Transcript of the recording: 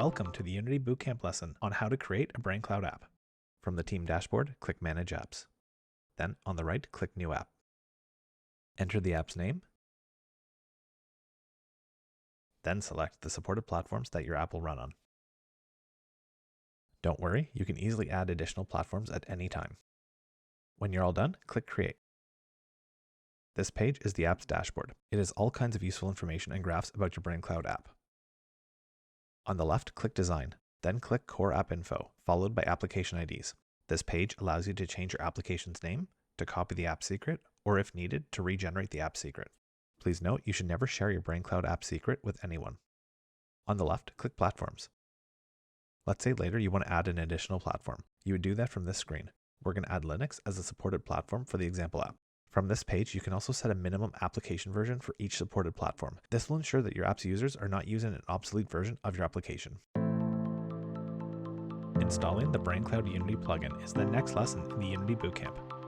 Welcome to the Unity BootCamp lesson on how to create a brainCloud app. From the team dashboard, click Manage Apps. Then on the right, click New App. Enter the app's name. Then select the supported platforms that your app will run on. Don't worry, you can easily add additional platforms at any time. When you're all done, click Create. This page is the app's dashboard. It has all kinds of useful information and graphs about your brainCloud app. On the left, click Design, then click Core App Info, followed by Application IDs. This page allows you to change your application's name, to copy the app secret, or if needed, to regenerate the app secret. Please note you should never share your brainCloud app secret with anyone. On the left, click Platforms. Let's say later you want to add an additional platform. You would do that from this screen. We're going to add Linux as a supported platform for the example app. From this page, you can also set a minimum application version for each supported platform. This will ensure that your app's users are not using an obsolete version of your application. Installing the brainCloud Unity plugin is the next lesson in the Unity Bootcamp.